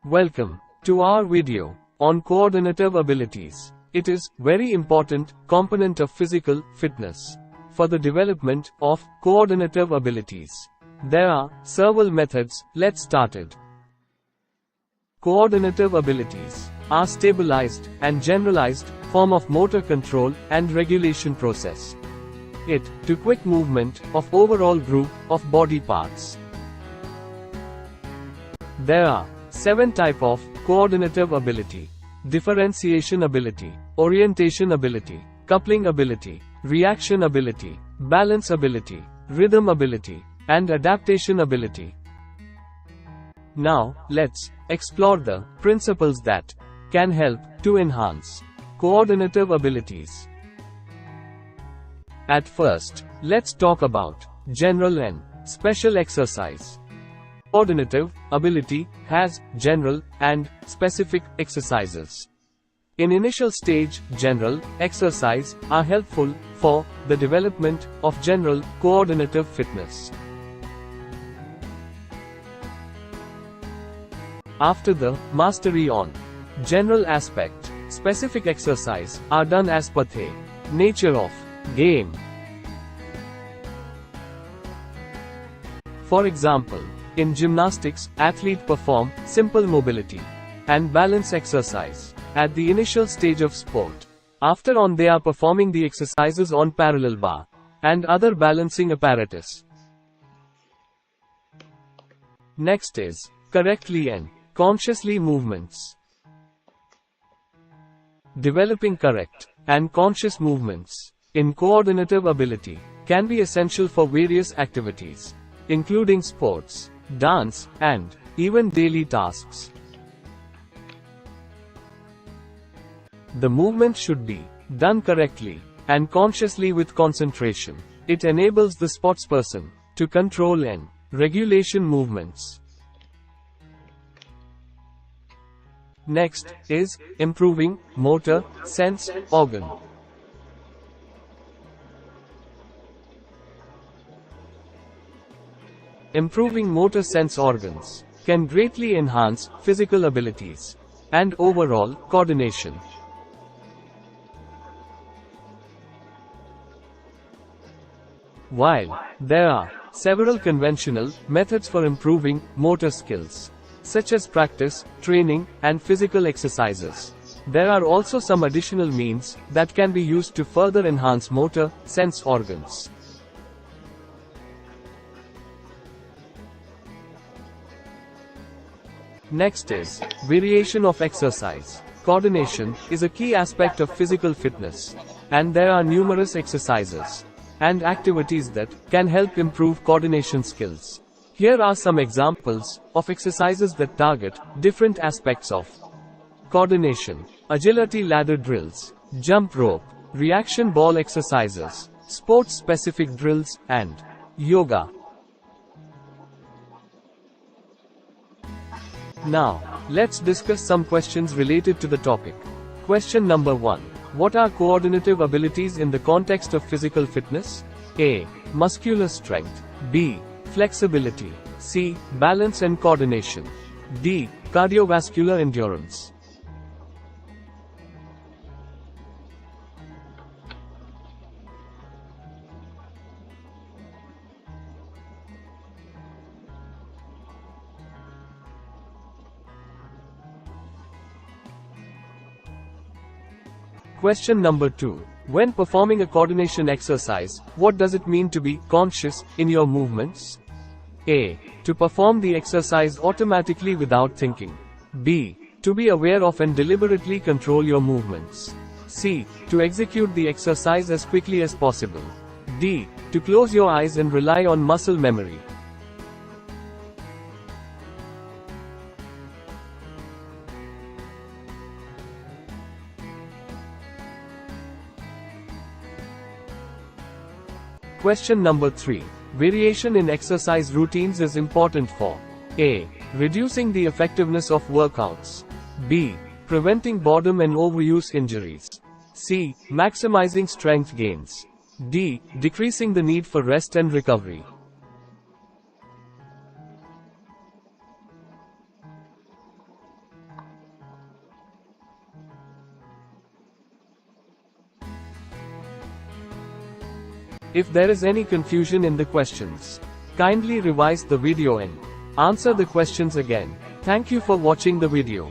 Welcome to our video on coordinative abilities. It is very important component of physical fitness for the development of coordinative abilities. There are several methods. Let's start it. Coordinative abilities are stabilized and generalized form of motor control and regulation process. It to quick movement of overall group of body parts. There are 7 types of coordinative ability: differentiation ability, orientation ability, coupling ability, reaction ability, balance ability, rhythm ability, and adaptation ability. Now, let's explore the principles that can help to enhance coordinative abilities. At first, let's talk about general and special exercise. Coordinative ability has general and specific exercises. In initial stage, general exercise are helpful for the development of general coordinative fitness. After the mastery on general aspect, specific exercise are done as per the nature of game. For example, in gymnastics, athletes perform simple mobility and balance exercise at the initial stage of sport. After on they are performing the exercises on parallel bar and other balancing apparatus. Next is correctly and consciously movements. Developing correct and conscious movements in coordinative ability can be essential for various activities, including sports, dance, and even daily tasks. The movement should be done correctly and consciously with concentration. It enables the sportsperson to control and regulation movements. Next is improving motor sense organ. Improving motor sense organs can greatly enhance physical abilities and overall coordination. While there are several conventional methods for improving motor skills, such as practice, training, and physical exercises, there are also some additional means that can be used to further enhance motor sense organs. Next is variation of exercise. Coordination is a key aspect of physical fitness, and there are numerous exercises and activities that can help improve coordination skills. Here are some examples of exercises that target different aspects of coordination: agility ladder drills, jump rope, reaction ball exercises, sports-specific drills, and yoga. Now, let's discuss some questions related to the topic. Question number 1. What are coordinative abilities in the context of physical fitness? A. Muscular strength. B. Flexibility. C. Balance and coordination. D. Cardiovascular endurance. Question number 2. When performing a coordination exercise, what does it mean to be conscious in your movements? A. To perform the exercise automatically without thinking. B. To be aware of and deliberately control your movements. C. To execute the exercise as quickly as possible. D. To close your eyes and rely on muscle memory. Question number 3. Variation in exercise routines is important for A. Reducing the effectiveness of workouts. B. Preventing boredom and overuse injuries. C. Maximizing strength gains. D. Decreasing the need for rest and recovery. If there is any confusion in the questions, kindly revise the video and answer the questions again. Thank you for watching the video.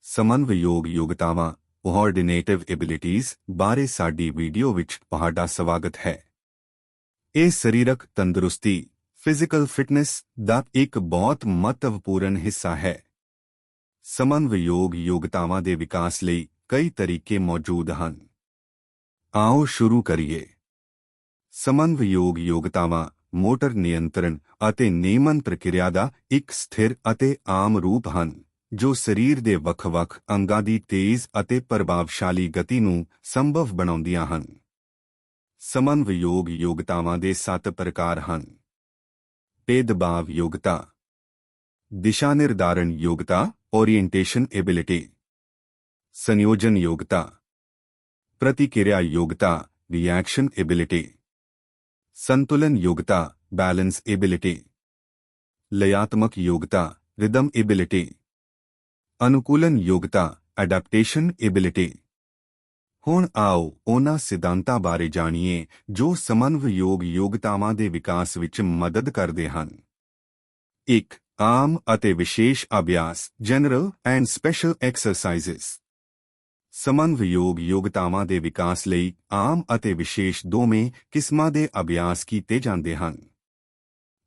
ਸਮਨਵਯੋਗ ਯੋਗਤਾਵਾਂ ਕੋਆਰਡੀਨੇਟਿਵ ਐਬਿਲਿਟੀਜ਼ ਬਾਰੇ ਸਾਡੀ video ਵਿੱਚ ਤੁਹਾਡਾ ਸਵਾਗਤ ਹੈ। ਇਹ ਸਰੀਰਕ ਤੰਦਰੁਸਤੀ ਫਿਜ਼ੀਕਲ ਫਿਟਨੈਸ ਦਾ ਇੱਕ ਬਹੁਤ ਮਹੱਤਵਪੂਰਨ ਹਿੱਸਾ ਹੈ। ਸਮਨਵਯੋਗ ਯੋਗਤਾਵਾਂ ਦੇ ਵਿਕਾਸ ਲਈ ਕਈ ਤਰੀਕੇ ਮੌਜੂਦ ਹਨ। ਆਓ ਸ਼ੁਰੂ ਕਰੀਏ। ਸਮਨਵਯੋਗ ਯੋਗਤਾਵਾਂ ਮੋਟਰ ਨਿਯੰਤਰਣ ਅਤੇ ਨਿਯਮਨ ਪ੍ਰਕਿਰਿਆ ਦਾ ਇੱਕ ਸਥਿਰ ਅਤੇ ਆਮ ਰੂਪ ਹਨ ਜੋ ਸਰੀਰ ਦੇ ਵੱਖ-ਵੱਖ ਅੰਗਾਂ ਦੀ ਤੇਜ਼ ਅਤੇ ਪ੍ਰਭਾਵਸ਼ਾਲੀ ਗਤੀ ਨੂੰ ਸੰਭਵ ਬਣਾਉਂਦੀਆਂ ਹਨ। ਸਮਨਵਯੋਗ ਯੋਗਤਾਵਾਂ ਦੇ 7 ਪ੍ਰਕਾਰ ਹਨ। ਭੇਦਭਾਵ ਯੋਗਤਾ, ਦਿਸ਼ਾ ਨਿਰਧਾਰਨ ਯੋਗਤਾ ਓਰੀਐਂਟੇਸ਼ਨ ਐਬਿਲਿਟੀ, ਸੰਯੋਜਨ ਯੋਗਤਾ, ਪ੍ਰਤੀਕਿਰਿਆ ਯੋਗਤਾ ਰਿਐਕਸ਼ਨ ਐਬਿਲਿਟੀ, ਸੰਤੁਲਨ ਯੋਗਤਾ ਬੈਲੈਂਸ ਐਬਿਲਿਟੀ, ਲਯਾਤਮਕ ਯੋਗਤਾ ਰਿਦਮ ਐਬਿਲਿਟੀ, ਅਨੁਕੂਲਨ ਯੋਗਤਾ ਐਡੈਪਟੇਸ਼ਨ ਐਬਿਲਿਟੀ। ਹੁਣ ਆਓ ਉਹਨਾਂ ਸਿਧਾਂਤਾਂ ਬਾਰੇ ਜਾਣੀਏ ਜੋ ਸਮਨਵਯੋਗ ਯੋਗਤਾਵਾਂ ਦੇ ਵਿਕਾਸ ਵਿੱਚ ਮਦਦ ਕਰਦੇ ਹਨ। 1. ਆਮ ਅਤੇ ਵਿਸ਼ੇਸ਼ ਅਭਿਆਸ ਜਨਰਲ ਐਂਡ ਸਪੈਸ਼ਲ ਐਕਸਰਸਾਈਜ਼ਸ। ਸਮਨਵਯੋਗ ਯੋਗਤਾਵਾਂ ਦੇ ਵਿਕਾਸ ਲਈ ਆਮ ਅਤੇ ਵਿਸ਼ੇਸ਼ ਦੋਵੇਂ ਕਿਸਮਾਂ ਦੇ ਅਭਿਆਸ ਕੀਤੇ ਜਾਂਦੇ ਹਨ।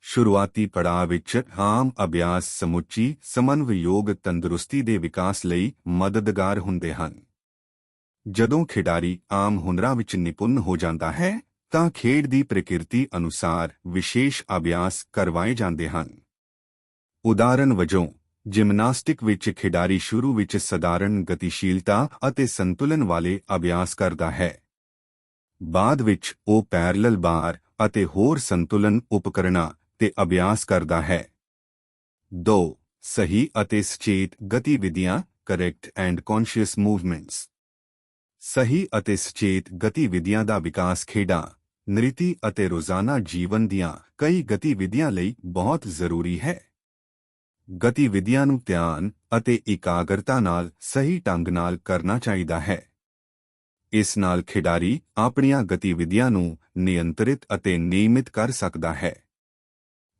ਸ਼ੁਰੂਆਤੀ ਪੜਾਅ ਵਿੱਚ ਆਮ ਅਭਿਆਸ ਸਮੁੱਚੀ ਸਮਨਵਯੋਗ ਤੰਦਰੁਸਤੀ ਦੇ ਵਿਕਾਸ ਲਈ ਮਦਦਗਾਰ ਹੁੰਦੇ ਹਨ। ਜਦੋਂ ਖਿਡਾਰੀ ਆਮ ਹੁਨਰਾਂ ਵਿੱਚ ਨਿਪੁੰਨ ਹੋ ਜਾਂਦਾ ਹੈ ਤਾਂ ਖੇਡ ਦੀ ਪ੍ਰਕਿਰਤੀ ਅਨੁਸਾਰ ਵਿਸ਼ੇਸ਼ ਅਭਿਆਸ ਕਰਵਾਏ ਜਾਂਦੇ ਹਨ। ਉਦਾਹਰਨ ਵਜੋਂ ਜਿਮਨਾਸਟਿਕ ਵਿੱਚ ਖਿਡਾਰੀ ਸ਼ੁਰੂ ਵਿੱਚ ਸਧਾਰਨ ਗਤੀਸ਼ੀਲਤਾ ਅਤੇ ਸੰਤੁਲਨ ਵਾਲੇ ਅਭਿਆਸ ਕਰਦਾ ਹੈ। ਬਾਅਦ ਵਿੱਚ ਉਹ ਪੈਰਲਲ ਬਾਰ ਅਤੇ ਹੋਰ ਸੰਤੁਲਨ ਉਪਕਰਣਾਂ ਤੇ ਅਭਿਆਸ ਕਰਦਾ ਹੈ। 2. ਸਹੀ ਅਤੇ ਸੁਚੇਤ ਗਤੀਵਿਧੀਆਂ ਕਰੈਕਟ ਐਂਡ ਕੌਨਸ਼ੀਅਸ ਮੂਵਮੈਂਟਸ। ਸਹੀ ਅਤੇ ਸੁਚੇਤ ਗਤੀਵਿਧੀਆਂ ਦਾ ਵਿਕਾਸ ਖੇਡਾਂ, ਨ੍ਰਿਤੀ ਅਤੇ ਰੋਜ਼ਾਨਾ ਜੀਵਨ ਦੀਆਂ ਕਈ ਗਤੀਵਿਧੀਆਂ ਲਈ ਬਹੁਤ ਜ਼ਰੂਰੀ ਹੈ। ਗਤੀਵਿਧੀਆਂ ਨੂੰ ਧਿਆਨ ਅਤੇ ਇਕਾਗਰਤਾ ਨਾਲ ਸਹੀ ਢੰਗ ਨਾਲ ਕਰਨਾ ਚਾਹੀਦਾ ਹੈ। ਇਸ ਨਾਲ ਖਿਡਾਰੀ ਆਪਣੀਆਂ ਗਤੀਵਿਧੀਆਂ ਨੂੰ ਨਿਯੰਤਰਿਤ ਅਤੇ ਨਿਯਮਿਤ ਕਰ ਸਕਦਾ ਹੈ।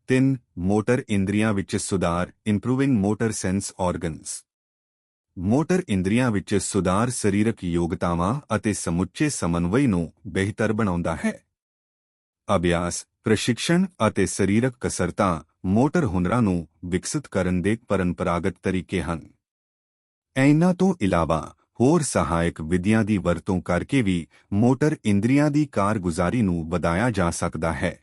3. ਮੋਟਰ ਇੰਦਰੀਆਂ ਵਿੱਚ ਸੁਧਾਰ improving motor sense organs. Motor ਇੰਦਰੀਆਂ ਵਿੱਚ ਸੁਧਾਰ ਸਰੀਰਕ ਯੋਗਤਾਵਾਂ ਅਤੇ ਸਮੁੱਚੇ ਸਮਨਵਯ ਨੂੰ ਬਿਹਤਰ ਬਣਾਉਂਦਾ ਹੈ। ਅਭਿਆਸ, ਪ੍ਰਸ਼ਿਕਸ਼ਣ ਅਤੇ ਸਰੀਰਕ ਕਸਰਤਾਂ ਮੋਟਰ ਹੁਨਰਾਂ ਨੂੰ ਵਿਕਸਿਤ ਕਰਨ ਦੇ ਪਰੰਪਰਾਗਤ ਤਰੀਕੇ ਹਨ। ਇਹਨਾਂ ਤੋਂ ਇਲਾਵਾ ਹੋਰ ਸਹਾਇਕ ਵਿਧੀਆਂ ਦੀ ਵਰਤੋਂ ਕਰਕੇ ਵੀ ਮੋਟਰ ਇੰਦਰੀਆਂ ਦੀ ਕਾਰਗੁਜ਼ਾਰੀ ਨੂੰ ਵਧਾਇਆ ਜਾ ਸਕਦਾ ਹੈ।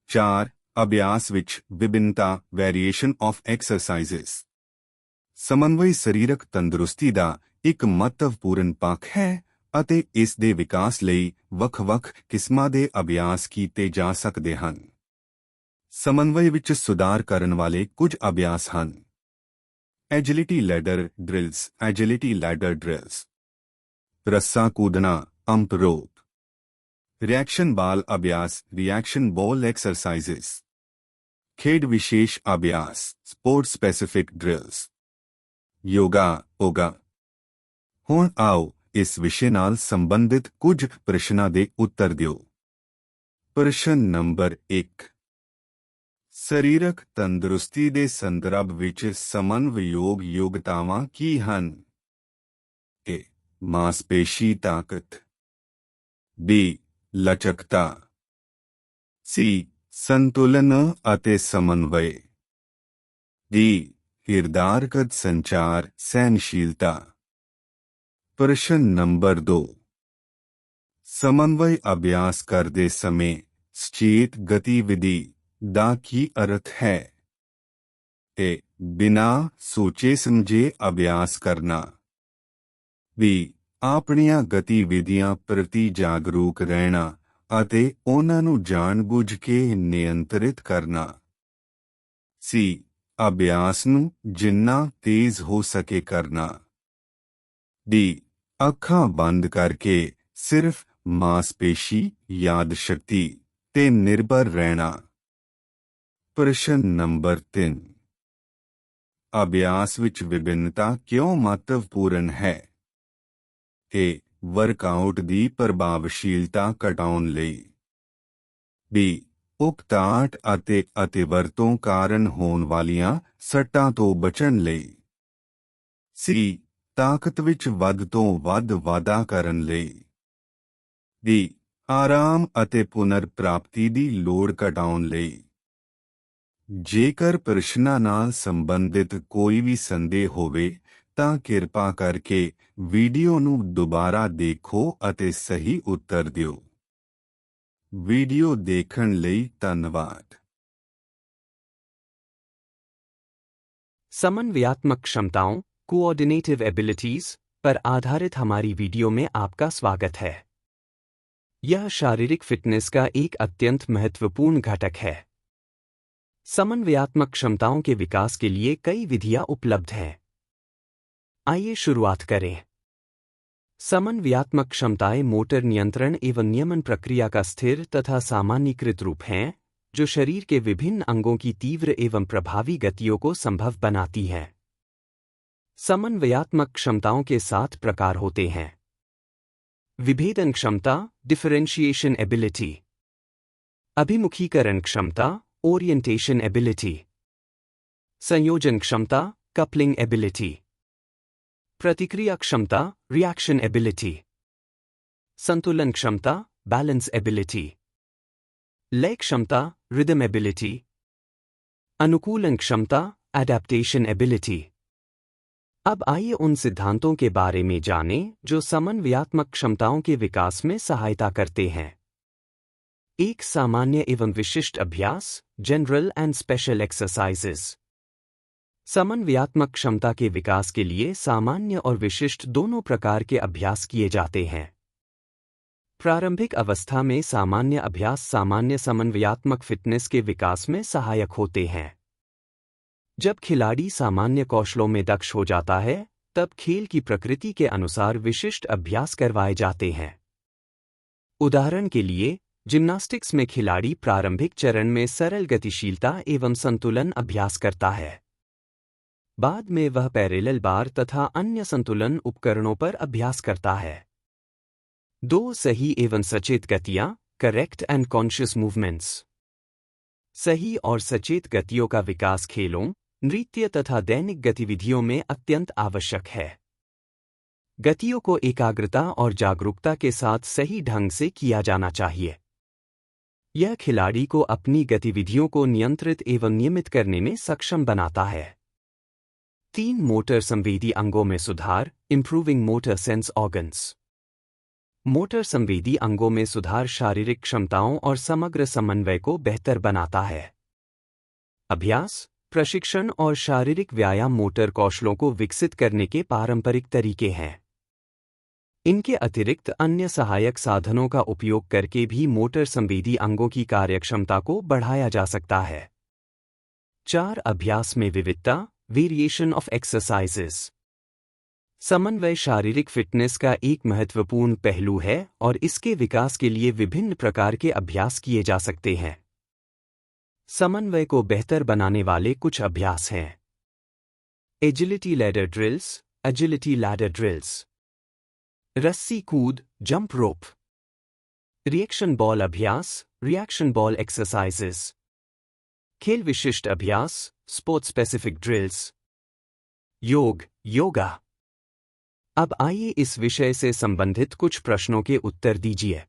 4. ਅਭਿਆਸ ਵਿੱਚ ਵਿਭਿੰਨਤਾ ਵੇਰੀਏਸ਼ਨ ਆਫ ਐਕਸਰਸਾਈਜ਼ਸ। ਸਮਨਵਯ ਸਰੀਰਕ ਤੰਦਰੁਸਤੀ ਦਾ ਇੱਕ ਮਹੱਤਵਪੂਰਨ ਪੱਖ ਹੈ ਅਤੇ ਇਸ ਦੇ ਵਿਕਾਸ ਲਈ ਵੱਖ-ਵੱਖ ਕਿਸਮਾਂ ਦੇ ਅਭਿਆਸ ਕੀਤੇ ਜਾ ਸਕਦੇ ਹਨ। ਸਮਨਵਯ ਵਿੱਚ ਸੁਧਾਰ ਕਰਨ ਵਾਲੇ ਕੁਝ ਅਭਿਆਸ ਹਨ। ਐਜਿਲਿਟੀ ਲੈਡਰ ਡ੍ਰਿਲਸ ਐਜਿਲਿਟੀ ਲੈਡਰ ਡ੍ਰਿਲਸ, ਰੱਸਾ ਕੂਦਣਾ ਅੰਪ ਰੋਪ, ਰਿਐਕਸ਼ਨ ਬਾਲ ਅਭਿਆਸ ਰਿਐਕਸ਼ਨ ਬਾਲ ਐਕਸਰਸਾਈਜ਼ਸ, ਖੇਡ ਵਿਸ਼ੇਸ਼ ਅਭਿਆਸ ਸਪੋਰਟ ਸਪੈਸਿਫਿਕ ਡ੍ਰਿਲਸ, ਯੋਗਾ। ਹੁਣ ਆਓ ਇਸ ਵਿਸ਼ੇ ਨਾਲ ਸੰਬੰਧਿਤ ਕੁਝ ਪ੍ਰਸ਼ਨਾਂ ਦੇ ਉੱਤਰ ਦਿਓ। ਪ੍ਰਸ਼ਨ ਨੰਬਰ 1। ਸਰੀਰਕ ਤੰਦਰੁਸਤੀ ਦੇ ਸੰਦਰਭ ਵਿੱਚ ਸਮਨਵਯੋਗ ਯੋਗਤਾਵਾਂ ਕੀ ਹਨ? A. ਮਾਸਪੇਸ਼ੀ ਤਾਕਤ, B. ਲਚਕਤਾ, C. ਸੰਤੁਲਨ ਅਤੇ ਸਮਨਵਯ, D. ਹਿਰਦਾਰਕਤ ਸੰਚਾਰ ਸਹਿਨਸ਼ੀਲਤਾ। ਪ੍ਰਸ਼ਨ ਨੰਬਰ 2। ਸਮਨਵਯ ਅਭਿਆਸ ਕਰਦੇ ਸਮੇਂ ਸੁਚੇਤ ਗਤੀਵਿਧੀ ਦਾ ਕੀ ਅਰਥ ਹੈ? A. ਬਿਨਾਂ ਸੋਚੇ ਸਮਝੇ ਅਭਿਆਸ ਕਰਨਾ, B. ਆਪਣੀਆਂ ਗਤੀਵਿਧੀਆਂ ਪ੍ਰਤੀ ਜਾਗਰੂਕ ਰਹਿਣਾ ਅਤੇ ਉਹਨਾਂ ਨੂੰ ਜਾਣਬੁੱਝ ਕੇ ਨਿਯੰਤਰਿਤ ਕਰਨਾ, C. ਅਭਿਆਸ ਨੂੰ ਜਿੰਨਾ ਤੇਜ਼ ਹੋ ਸਕੇ ਕਰਨਾ, D. ਅੱਖਾਂ ਬੰਦ ਕਰਕੇ ਸਿਰਫ ਮਾਸਪੇਸ਼ੀ ਯਾਦ ਸ਼ਕਤੀ ਤੇ ਨਿਰਭਰ ਰਹਿਣਾ। प्रश्न नंबर 3 अभ्यास विच विभिन्नता क्यों महत्वपूर्ण है? ए वर्कआउट दी प्रभावशीलता घटाउण लई, बी उकताहट ਅਤੇ ਅਤਿਵਰਤੋਂ ਕਾਰਨ ਹੋਣ ਵਾਲੀਆਂ ਸੱਟਾਂ ਤੋਂ ਬਚਣ ਲਈ, ਸੀ ਤਾਕਤ ਵਿੱਚ ਵੱਧ ਤੋਂ ਵੱਧ ਵਾਧਾ ਕਰਨ ਲਈ, ਡੀ ਆਰਾਮ ਅਤੇ ਪੁਨਰ ਪ੍ਰਾਪਤੀ ਦੀ ਲੋੜ ਘਟਾਉਣ ਲਈ। ਜੇਕਰ ਪ੍ਰਸ਼ਨਾਂ ਨਾਲ ਸੰਬੰਧਿਤ ਕੋਈ ਵੀ ਸੰਦੇਹ ਹੋਵੇ ਤਾਂ ਕਿਰਪਾ ਕਰਕੇ ਵੀਡੀਓ ਨੂੰ ਦੁਬਾਰਾ ਦੇਖੋ ਅਤੇ ਸਹੀ ਉੱਤਰ ਦਿਓ। वीडियो देखण लई धन्यवाद। समन्वयात्मक क्षमताओं कोऑर्डिनेटिव एबिलिटीज पर आधारित हमारी वीडियो में आपका स्वागत है। यह शारीरिक फिटनेस का एक अत्यंत महत्वपूर्ण घटक है। समन्वयात्मक क्षमताओं के विकास के लिए कई विधियां उपलब्ध हैं। आइए शुरुआत करें। समन्वयात्मक क्षमताएं मोटर नियंत्रण एवं नियमन प्रक्रिया का स्थिर तथा सामान्यीकृत रूप हैं, जो शरीर के विभिन्न अंगों की तीव्र एवं प्रभावी गतियों को संभव बनाती हैं। समन्वयात्मक क्षमताओं के 7 प्रकार होते हैं। विभेदन क्षमता डिफरेंशिएशन एबिलिटी, अभिमुखीकरण क्षमता ओरिएंटेशन एबिलिटी, संयोजन क्षमता कपलिंग एबिलिटी, प्रतिक्रिया क्षमता रिएक्शन एबिलिटी, संतुलन क्षमता बैलेंस एबिलिटी, लय क्षमता रिदम एबिलिटी, अनुकूलन क्षमता एडेप्टेशन एबिलिटी। अब आइए उन सिद्धांतों के बारे में जानें जो समन्वयात्मक क्षमताओं के विकास में सहायता करते हैं। एक सामान्य एवं विशिष्ट अभ्यास जनरल एंड स्पेशल एक्सरसाइजेस। समन्वयात्मक क्षमता के विकास के लिए सामान्य और विशिष्ट दोनों प्रकार के अभ्यास किए जाते हैं। प्रारंभिक अवस्था में सामान्य अभ्यास सामान्य समन्वयात्मक फिटनेस के विकास में सहायक होते हैं। जब खिलाड़ी सामान्य कौशलों में दक्ष हो जाता है, तब खेल की प्रकृति के अनुसार विशिष्ट अभ्यास करवाए जाते हैं। उदाहरण के लिए, जिम्नास्टिक्स में खिलाड़ी प्रारंभिक चरण में सरल गतिशीलता एवं संतुलन अभ्यास करता है। बाद में वह पैरेलल बार तथा अन्य संतुलन उपकरणों पर अभ्यास करता है। 2 सही एवं सचेत गतियां करेक्ट एंड कॉन्शियस मूवमेंट्स। सही और सचेत गतियों का विकास खेलों, नृत्य तथा दैनिक गतिविधियों में अत्यंत आवश्यक है। गतियों को एकाग्रता और जागरूकता के साथ सही ढंग से किया जाना चाहिए। यह खिलाड़ी को अपनी गतिविधियों को नियंत्रित एवं नियमित करने में सक्षम बनाता है। 3 मोटर संवेदी अंगों में सुधार improving motor sense organs. Motor संवेदी अंगों में सुधार शारीरिक क्षमताओं और समग्र समन्वय को बेहतर बनाता है। अभ्यास, प्रशिक्षण और शारीरिक व्यायाम मोटर कौशलों को विकसित करने के पारंपरिक तरीके हैं। इनके अतिरिक्त अन्य सहायक साधनों का उपयोग करके भी मोटर संवेदी अंगों की कार्यक्षमता को बढ़ाया जा सकता है। 4 अभ्यास में विविधता वेरिएशन ऑफ एक्सरसाइजेस। समन्वय शारीरिक फिटनेस का एक महत्वपूर्ण पहलू है और इसके विकास के लिए विभिन्न प्रकार के अभ्यास किए जा सकते हैं। समन्वय को बेहतर बनाने वाले कुछ अभ्यास हैं। Agility ladder drills, agility ladder drills. रस्सी कूद, जंप रोप। रिएक्शन बॉल अभ्यास, रिएक्शन बॉल एक्सरसाइजेस। खेल विशिष्ट अभ्यास, स्पोर्ट्स स्पेसिफिक ड्रिल्स। योग, योगा। अब आइए इस विषय से संबंधित कुछ प्रश्नों के उत्तर दीजिए।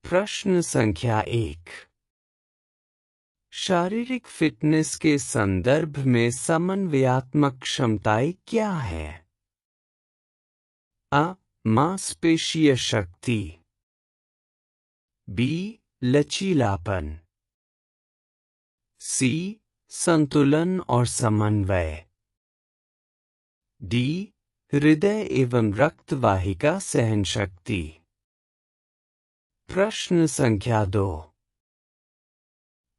प्रश्न संख्या 1। शारीरिक फिटनेस के संदर्भ में समन्वयात्मक क्षमताएं क्या हैं? अ. मांसपेशीय शक्ति। बी. लचीलापन। सी. संतुलन और समन्वय। डी. हृदय एवं रक्तवाहिका सहन शक्ति। प्रश्न संख्या 2।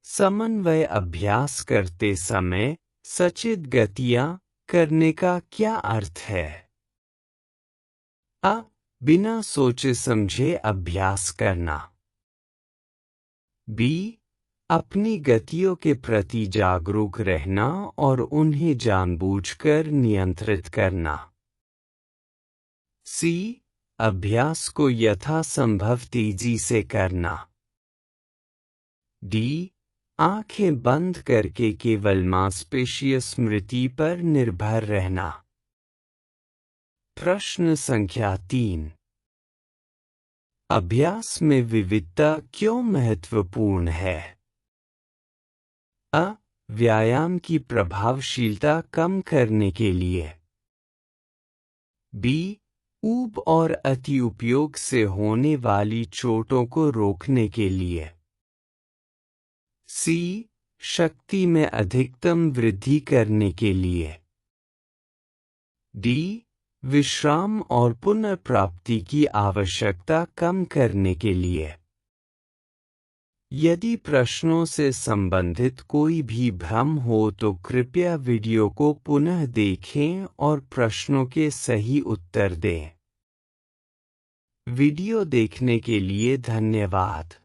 समन्वय अभ्यास करते समय सचेत गतियां करने का क्या अर्थ है? अ. बिना सोचे समझे अभ्यास करना। बी. अपनी गतियों के प्रति जागरूक रहना और उन्हें जानबूझकर नियंत्रित करना। सी, अभ्यास को यथासंभव तेजी से करना। डी, आंखें बंद करके केवल मांसपेशीय स्मृति पर निर्भर रहना। प्रश्न संख्या 3। अभ्यास में विविधता क्यों महत्वपूर्ण है? अ, व्यायाम की प्रभावशीलता कम करने के लिए। बी, ऊब और अति उपयोग से होने वाली चोटों को रोकने के लिए। सी, शक्ति में अधिकतम वृद्धि करने के लिए। डी, विश्राम और पुनर्प्राप्ति की आवश्यकता कम करने के लिए। यदि प्रश्नों से संबंधित कोई भी भ्रम हो तो कृपया वीडियो को पुनः देखें और प्रश्नों के सही उत्तर दें। वीडियो देखने के लिए धन्यवाद।